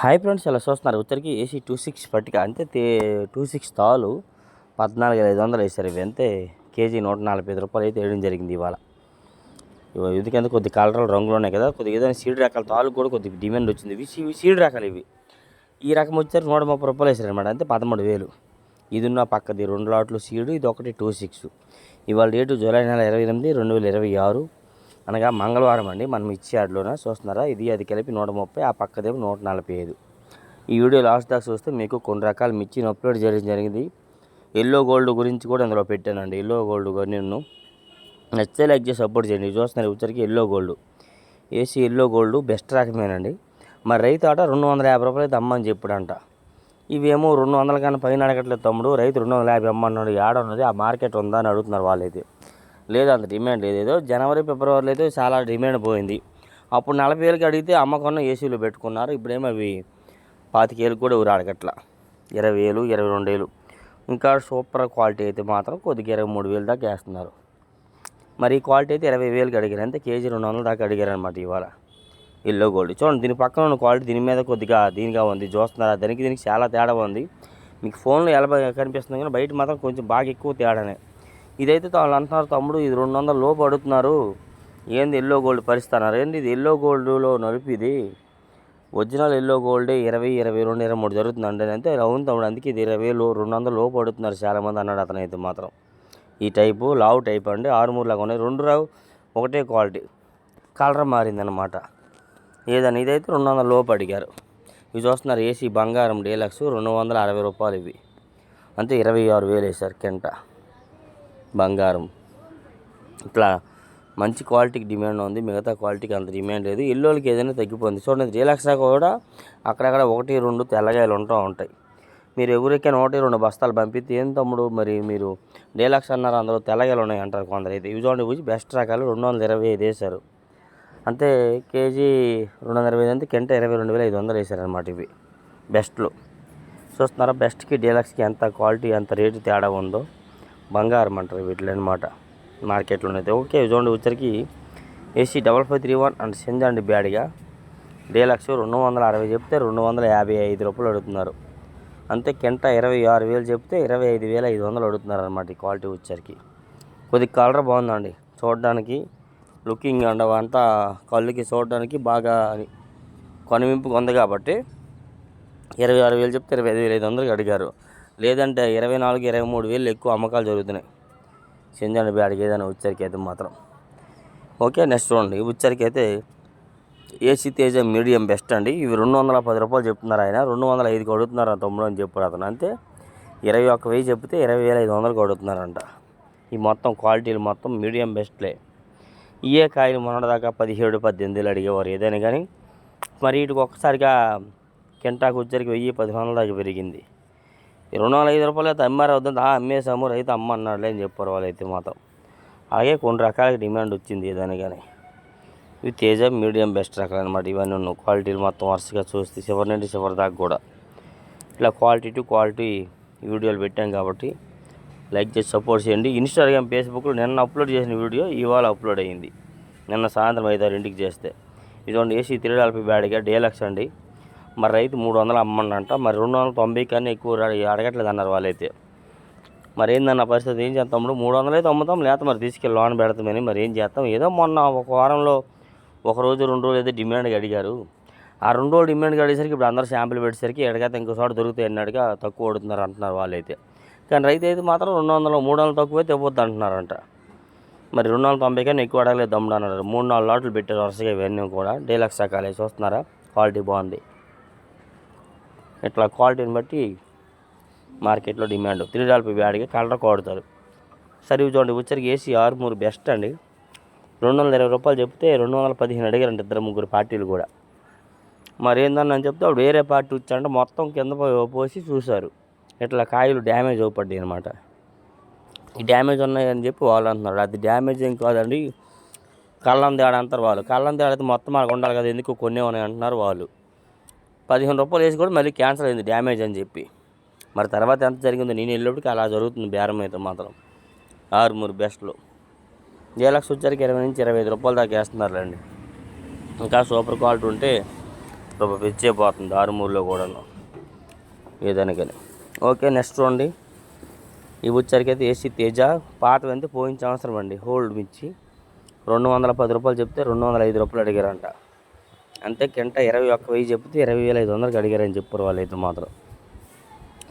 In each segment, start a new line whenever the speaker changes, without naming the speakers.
Hi friends, ఇలా చూస్తున్నారు ఉత్తరికి AC 26 పట్టిక అంతే 26 తాలు 14,500 వేసారు. ఇవి అంతే కేజీ 145 రూపాయలు అయితే వేయడం జరిగింది ఇవాళ. ఎందుకంటే కొద్ది కలర్ రంగులు ఉన్నాయి కదా, కొద్దిగా ఏదైనా సీడ్ రకాల తాలు కూడా కొద్దిగా డిమాండ్ వచ్చింది. ఇవి సీడ్ రకాలు ఇవి. ఈ రకం వచ్చారు 130 రూపాయలు వేసారు అనమాట, అంతే 13,000. ఇది ఉన్న పక్కది 2 లాట్లు సీడు, ఇది ఒకటి 26. ఇవాళ డేటు జూలై నెల 28, 2026 అనగా మంగళవారం అండి. మనం ఇచ్చే యాడ్లోనే చూస్తున్నారా, ఇది అది కలిపి 130, ఆ పక్కదేమో 145. ఈ వీడియో లాస్ట్ దాకా చూస్తే మీకు కొన్ని రకాల మిర్చిని అప్లోడ్ చేయడం జరిగింది. ఎల్లో గోల్డ్ గురించి కూడా అందులో పెట్టానండి. ఎల్లో గోల్డ్ నేను నచ్చితే లైక్ చేసి సపోర్ట్ చేయండి. చూస్తున్నారు వచ్చరికి yellow gold, AC yellow gold best రకమేనండి. మరి రైతు ఆట 250 రూపాయలు అయితే అమ్మని చెప్పాడంట. ఇవేమో 200 కన్నా పైన అడగట్లేదు తమ్ముడు, రైతు 250 అమ్మన్నాడు. ఆడ ఉన్నది ఆ మార్కెట్ ఉందా అని అడుగుతున్నారు వాళ్ళైతే. లేదు, అంత డిమాండ్ లేదు. ఏదో జనవరి ఫిబ్రవరిలో అయితే చాలా డిమాండ్ పోయింది. అప్పుడు 40,000కి అడిగితే అమ్మకన్నా ఏసీలో పెట్టుకున్నారు. ఇప్పుడేమో అవి 25,000 కూడా ఊరు అడగట్ల, 20,000, 22,000. ఇంకా సూపర్ క్వాలిటీ అయితే మాత్రం కొద్దిగా 23,000 దాకా వేస్తున్నారు. మరి ఈ క్వాలిటీ అయితే 20,000కి అడిగారు, అంతే కేజీ 200 దాకా అడిగారు అనమాట ఇవాళ. ఎల్లో గోల్డ్ చూడండి, దీని పక్కన ఉన్న క్వాలిటీ దీని మీద కొద్దిగా దీనిగా ఉంది. చూస్తున్నారు దీనికి చాలా తేడా ఉంది. మీకు ఫోన్లో ఎలా కనిపిస్తుంది కానీ బయట మాత్రం కొంచెం బాగా ఎక్కువ తేడానే. ఇదైతే వాళ్ళు అంటున్నారు తమ్ముడు ఇది 200 లోపు అడుగుతున్నారు, ఏంది ఎల్లో గోల్డ్ పరిస్తున్నారు ఏంది, ఇది ఎల్లో గోల్డ్లో నలిపి ఇది ఒరిజినల్ ఎల్లో గోల్డే 20, 22, 23 జరుగుతుందండి. అంటే అవును తమ్ముడు, అందుకే ఇది 20,000, 200 లోపు అడుగుతున్నారు చాలామంది అన్నాడు అతను. అయితే మాత్రం ఈ టైపు లావు టైప్ అండి, 6 లాగా ఉన్నాయి. 2 రావు, ఒకటే క్వాలిటీ, కలర్ మారిందనమాట ఏదని. ఇదైతే 200 లోపు అడిగారు. ఇవి చూస్తున్నారు ఏసీ బంగారం డీలక్స్ 260 రూపాయలు. ఇవి అంతే 26,000 వేసారు కెంట బంగారం. ఇట్లా మంచి క్వాలిటీకి డిమాండ్ ఉంది, మిగతా క్వాలిటీకి అంత డిమాండ్ లేదు. ఎల్లోలకి ఏదైనా తగ్గిపోయింది. చూడండి డీలక్స్ కూడా అక్కడక్కడ 1, 2 తెల్లగాయలు ఉంటాయి. మీరు ఎవరికైనా 1, 2 బస్తాలు పంపిస్తే ఏం తమ్ముడు మరి మీరు డీలక్స్ అన్నారు, అందులో తెల్లగాయలు ఉన్నాయి అంటారు కొందరు. అయితే ఇవి చూడండి బెస్ట్ రకాలు 225 వేసారు, అంతే కేజీ 225, అంతే కెంట 22,500 వేసారనమాట. ఇవి బెస్ట్లో చూస్తున్నారా, బెస్ట్కి డీలక్స్కి ఎంత క్వాలిటీ ఎంత రేటు తేడా ఉందో. బంగారం అంటారు వీటిలో అనమాట మార్కెట్లోనైతే. ఓకే చూడండి వచ్చరికి ఏసీ 5531 అండ్ సెంజండి బ్యాడ్గా డీలక్స్ 260 చెప్తే 255 రూపాయలు అడుగుతున్నారు, అంతే కెంట 26,000 చెప్తే 25,500 అడుగుతున్నారు అనమాట. ఈ క్వాలిటీ వచ్చరికి కొద్దిగా కలర్ బాగుందండి చూడడానికి, లుకింగ్ అండ్ అంతా కళ్ళుకి చూడడానికి బాగా కొనవింపుగా ఉంది కాబట్టి 26,000 చెప్తే 25,500కి అడిగారు. లేదంటే 24,000, 23,000 ఎక్కువ అమ్మకాలు జరుగుతున్నాయి సెంజండి బ్యాడ్కి ఏదైనా వచ్చరికి అయితే మాత్రం. ఓకే నెక్స్ట్ చూడండి, వచ్చరికి అయితే ఏసీ తేజ మీడియం బెస్ట్ అండి. ఇవి 210 రూపాయలు చెప్తున్నారు ఆయన, 205కి అడుగుతున్నారు తమ్ముడు అని చెప్పారు అతను. అంతే 21,000 చెప్తే 20,500కి అడుగుతున్నారంట. ఈ మొత్తం క్వాలిటీలు మొత్తం మీడియం బెస్ట్లే. ఇయే కాయలు మొన్నటిదాకా 17, 18 అడిగేవారు ఏదైనా కానీ. మరి వీటికి ఒక్కసారిగా కెంటాకు వచ్చరికి 1000, 1,500 దాకా పెరిగింది. 205 రూపాయలు అయితే అమ్మారు అవుతుంది, అమ్మేసాము రైతు అమ్మ అన్నాడులే అని చెప్పారు వాళ్ళైతే మాత్రం. అలాగే కొన్ని రకాలకి డిమాండ్ వచ్చింది ఏదైనా కానీ. ఇవి తేజ మీడియం బెస్ట్ రకాలు అనమాట. ఇవన్నీ ఉన్న క్వాలిటీలు మొత్తం వరుసగా చూస్తే చివరి నుండి చివరి దాకా కూడా ఇట్లా క్వాలిటీ టు క్వాలిటీ వీడియోలు పెట్టాం కాబట్టి లైక్ చేసి సపోర్ట్ చేయండి. ఇన్స్టాగ్రామ్, ఫేస్బుక్లో నిన్న అప్లోడ్ చేసిన వీడియో ఇవాళ అప్లోడ్ అయ్యింది, నిన్న సాయంత్రం 5-6ంటికి చేస్తే. ఇదిగోండి ఏసీ 340 బ్యాడ్గా డీలక్స్ అండి. మరి రైతు 300 అమ్మండంట, మరి 290 కన్నా ఎక్కువ అడగట్లేదు అన్నారు వాళ్ళైతే. మరి ఏందన్న పరిస్థితి, ఏం చేస్తాం 300 అయితే అమ్ముతాం, లేకపోతే మరి తీసుకెళ్ళి లోన్ పెడతామని. మరి ఏం చేస్తాం, ఏదో మొన్న ఒక వారంలో 1 రోజు 2 రోజులు అయితే డిమాండ్గా అడిగారు. ఆ 2 రోజులు డిమాండ్గా అడిగేసరికి ఇప్పుడు అందరూ శాంపుల్ పెట్టేసరికి ఎడగైతే ఇంకో చోట దొరుకుతాయి అన్నట్టుగా తక్కువ అడుగుతున్నారు అంటున్నారు వాళ్ళైతే. కానీ రైతు అయితే మాత్రం 200, 300 తక్కువైతే ఇవ్వద్దు అంటున్నారంట. మరి 290 కన్నా ఎక్కువ అడగలేదు తమ్ముడు అన్నారు. 3-4 లాట్లు పెట్టారు వరుసగా ఇవన్నీ కూడా డీలక్స్ రకాలే. చూస్తున్నారా క్వాలిటీ బాగుంది. ఇట్లా క్వాలిటీని బట్టి మార్కెట్లో డిమాండ్. 340 బ్యాడ్గా కలర్ కొడతారు. సరే చూడండి వచ్చరికి ఏసీ 63 బెస్ట్ అండి. 220 రూపాయలు చెప్తే 215 అడిగారంట 2-3 పార్టీలు కూడా. మరి ఏందని అని చెప్తే అప్పుడు వేరే పార్టీ వచ్చారంటే మొత్తం కింద పోసి చూశారు, ఇట్లా కాయలు డ్యామేజ్ అవుపడ్డాయి అనమాట. ఈ డ్యామేజ్ ఉన్నాయని చెప్పి వాళ్ళు అంటున్నారు. అది డ్యామేజ్ ఏం కాదండి, కళ్ళం తేడా అంటారు వాళ్ళు. కళ్ళం తేడా అయితే మొత్తం మనకు ఉండాలి కదా, ఎందుకు కొన్నే ఉన్నాయి అంటున్నారు వాళ్ళు. 15 రూపాయలు వేసి కూడా మళ్ళీ క్యాన్సిల్ అయింది డ్యామేజ్ అని చెప్పి. మరి తర్వాత ఎంత జరిగిందో నేను వెళ్ళేప్పటికి అలా జరుగుతుంది బేరం అయితే మాత్రం. 63 బెస్ట్లో డీలక్స్ వచ్చరికి 20 నుంచి 25 రూపాయలు దాకా వేస్తున్నారులేండి. ఇంకా సూపర్ క్వాలిటీ ఉంటే పిచ్చేపోతుంది ఆరుమూరులో కూడాను ఏదైనా కానీ. ఓకే, నెక్స్ట్ చూడండి. ఈ వచ్చరికి అయితే ఏసీ తేజ పాతవి అంతే పోయిన సంవత్సరం అండి. హోల్డ్ మిర్చి 210 రూపాయలు చెప్తే 205 రూపాయలు అడిగారంట. అంతే కింట 21,000 చెప్తే 20,500కి అడిగారని చెప్పారు వాళ్ళైతే మాత్రం.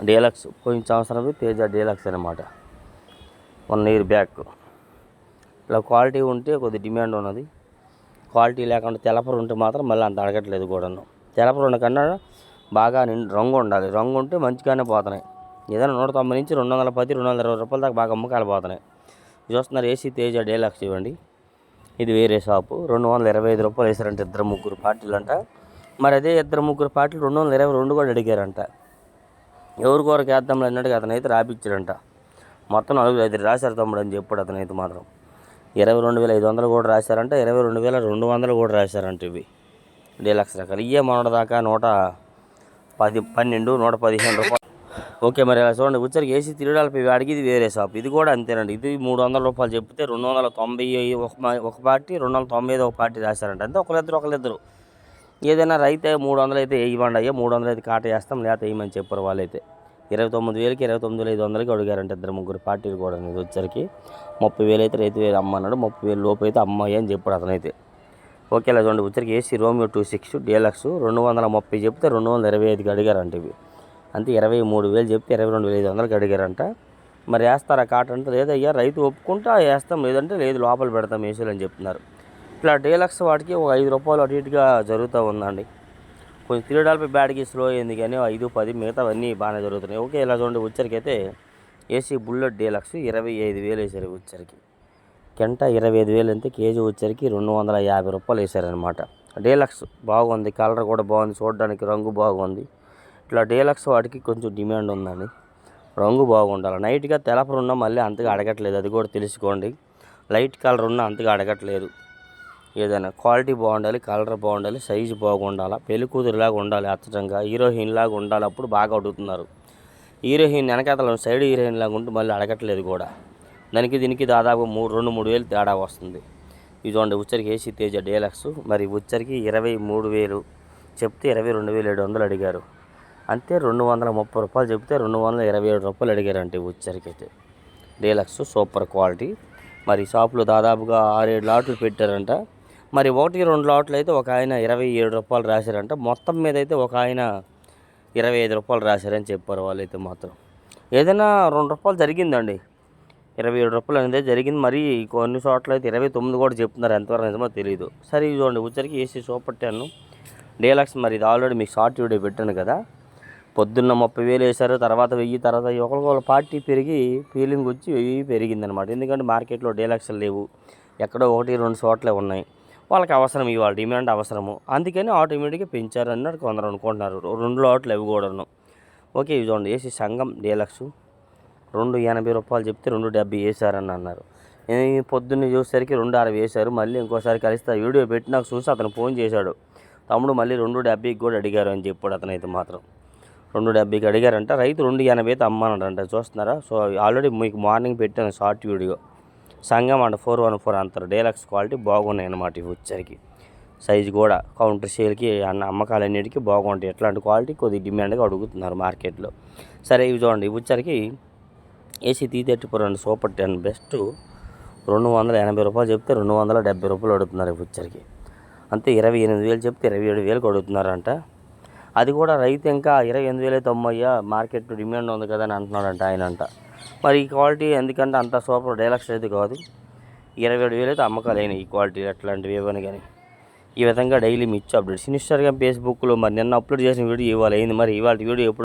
డీలక్స్ పోయిన సంవత్సరం తేజ డీలక్స్ అనమాట, 1 ఇయర్ బ్యాక్. ఇలా క్వాలిటీ ఉంటే కొద్ది డిమాండ్ ఉన్నది, క్వాలిటీ లేకుండా తెలపరు ఉంటే మాత్రం మళ్ళీ అంత అడగట్లేదు కూడాను. తెలపరు ఉన్న కన్నా బాగా రంగు ఉండాలి, రంగు ఉంటే మంచిగానే పోతున్నాయి. ఏదైనా 190 నుంచి 210, 220 రూపాయల దాకా బాగా అమ్మకాలు పోతున్నాయి. చూస్తున్నారు ఏసీ తేజ డీలక్స్ ఇవ్వండి. ఇది వేరే షాపు 225 రూపాయలు వేసారంట 2-3 పార్టీలు అంట. మరి అదే 2-3 పార్టీలు 222 కూడా అడిగారంట. ఎవరి కొరకు వేద్దాం అన్నట్టుగా అతనైతే రాపిచ్చారంట. మొత్తం 4-5 రాశారు తమ్ముడు అని చెప్పాడు అతనైతే మాత్రం. 22,500 కూడా రాశారంట, 22,200 కూడా రాశారంట. ఇవి డీలక్స్ రకాలు. ఇవే మొన్నటిదాకా 110, 12, 115 రూపాయలు. ఓకే, మరి అలా చూడండి. వచ్చరికి ఏసీ తిరగడాలపై వాడికి ఇది వేరే షాప్. ఇది కూడా అంతేనండి. ఇది 300 రూపాయలు చెప్తే 290 ఒక పార్టీ, 295 ఒక పార్టీ రాశారంట. అంతే ఒకరిద్దరు. ఏదైనా రైతే 300 అయితే ఇవ్వండి అయ్యా, 300 అయితే కాట వేస్తాం లేకపోతే వేయమని చెప్పారు వాళ్ళైతే. 29,000కి 29,500కి అడిగారంట 2-3 పార్టీలు కూడా. ఇది వచ్చరికి 30,000 అయితే రైతు అమ్మన్నాడు, 30,000 లోపు అయితే అమ్మాయి అని చెప్పాడు అతనైతే. ఓకే, ఇలా చూడండి. వచ్చరికి ఏసీ రోమియో 26 డీలక్స్ 230 చెప్తే 225కి అడిగారంట. ఇవి అంతే 23,000 చెప్తే 22,500కి అడిగారంట. మరి వేస్తారా కాట అంటే లేదయ్యా రైతు ఒప్పుకుంటా వేస్తాం, లేదంటే లేదు లోపల పెడతాం ఏసీలు అని చెప్తున్నారు. ఇట్లా డీలక్స్ వాటికి ఒక 5 రూపాయలు అటు ఇటుగా జరుగుతూ ఉందండి. కొంచెం తిరగడాలపై బ్యాడ్కి స్లో అయింది కానీ 5-10 మిగతావన్నీ బాగానే జరుగుతున్నాయి. ఓకే, ఇలా చూడండి. వచ్చరికి అయితే ఏసీ బుల్లెట్ డీలక్స్ 25,000 వేసారు. వచ్చరికి కింట 25,000 అంతే, కేజీ వచ్చరికి 250 రూపాయలు వేసారనమాట. డీలక్స్ బాగుంది, కలర్ కూడా బాగుంది, చూడడానికి రంగు బాగుంది. ఇట్లా డీలక్స్ వాటికి కొంచెం డిమాండ్ ఉందండి, రంగు బాగుండాలి. నైట్గా తెలపరు ఉన్నా మళ్ళీ అంతగా అడగట్లేదు, అది కూడా తెలుసుకోండి. లైట్ కలర్ ఉన్నా అంతగా అడగట్లేదు. ఏదైనా క్వాలిటీ బాగుండాలి, కలర్ బాగుండాలి, సైజు బాగుండాలి, పెళ్లి కూతురులాగా ఉండాలి, అచ్చటంగా హీరోయిన్ లాగా ఉండాలి, అప్పుడు బాగా అడుగుతున్నారు. హీరోయిన్ వెనకాతల సైడ్ హీరోయిన్ లాగా ఉంటే మళ్ళీ అడగట్లేదు కూడా. దానికి దీనికి దాదాపు 2-3 వేలు తేడా వస్తుంది. ఇది చూడండి. ఉచ్చరికి ఏసీ తేజ డీలక్స్ మరి ఉచ్చరికి 23,000 చెప్తే 22,700 అడిగారు. అంతే 230 రూపాయలు చెప్తే 227 రూపాయలు అడిగారంటే ఉచ్చరికి అయితే. Deluxe super quality. మరి షాపులో దాదాపుగా 6-7 లాట్లు పెట్టారంట. మరి 1-2 లాట్లు అయితే ఒక ఆయన 27 రూపాయలు రాశారంట. మొత్తం మీద అయితే ఒక ఆయన 25 రూపాయలు రాశారని చెప్పారు వాళ్ళైతే మాత్రం. ఏదైనా 2 రూపాయలు జరిగిందండి, 27 రూపాయలు అనేది జరిగింది. మరి కొన్ని చోట్ల అయితే 29 కూడా చెప్తున్నారు, ఎంతవరకు నిజమో తెలియదు. సరే ఇది చూడండి. వచ్చరికి ఏసీ సూపర్ 10 డీలక్స్. మరి ఇది ఆల్రెడీ మీకు షార్ట్ వీడియో పెట్టాను కదా. పొద్దున్న 30,000 వేశారు, తర్వాత 1000, తర్వాత ఒకరికొకరు పార్టీ పెరిగి ఫీలింగ్ వచ్చి 1000 పెరిగిందనమాట. ఎందుకంటే మార్కెట్లో డీలక్స్లు లేవు, ఎక్కడో 1-2 చోట్లే ఉన్నాయి. వాళ్ళకి అవసరం, ఇవాళ డిమాండ్ అవసరము, అందుకని ఆటోమేటిక్గా పెంచారు అన్నట్టు కొందరు అనుకుంటున్నారు. 2 లాట్లు అవి కూడాను. ఓకే, ఇది చూడండి. ఏసీ సంఘం డీలక్స్ 280 రూపాయలు చెప్తే 270 వేశారని అన్నారు. పొద్దున్నే చూసేసరికి 260 వేశారు. మళ్ళీ ఇంకోసారి కలిస్తే వీడియో పెట్టి నాకు చూసి అతను ఫోన్ చేశాడు, తమ్ముడు మళ్ళీ 270కి కూడా అడిగారు అని చెప్పాడు అతనైతే మాత్రం. 270కి అడిగారంట. రైతు 280 అయితే అమ్మానంట. చూస్తున్నారా? సో ఆల్రెడీ మీకు మార్నింగ్ పెట్టాను షార్ట్ వీడియో. సంఘం అంట 414 అంటారు. డీలక్స్ క్వాలిటీ బాగున్నాయి అన్నమాట. ఇవి వచ్చరికి సైజు కూడా కౌంటర్ సేల్కి అమ్మకాలన్నిటికీ బాగుంటాయి. ఎట్లాంటి క్వాలిటీ కొద్దిగా డిమాండ్గా అడుగుతున్నారు మార్కెట్లో. సరే ఇవి చూడండి. ఇవి వచ్చరికి ఏసీ T34 అండి సూపర్ 10 బెస్ట్ 280 రూపాయలు చెప్తే 270 రూపాయలు అడుగుతున్నారు. ఇవి వచ్చరికి అంతే 28,000 చెప్తే 27,000కి అడుగుతున్నారంట. అది కూడా రైతు ఇంకా 28,000 అయితే అమ్మయ్యా మార్కెట్ డిమాండ్ ఉంది కదా అని అంటున్నాడంట ఆయన అంట. మరి ఈ క్వాలిటీ ఎందుకంటే అంత సూపర్ డీలక్స్ అయితే కాదు, 27,000 అయితే అమ్మకాలు అయినాయి ఈ క్వాలిటీ అట్లాంటివి ఏవని. కానీ ఈ విధంగా డైలీ మిర్చి అప్డేట్స్ ఇన్స్టాగ్రామ్, ఫేస్బుక్లో మరి నిన్న అప్లోడ్ చేసిన వీడియో ఇవాళ అయింది. మరి ఇవాళ వీడియో ఎప్పుడు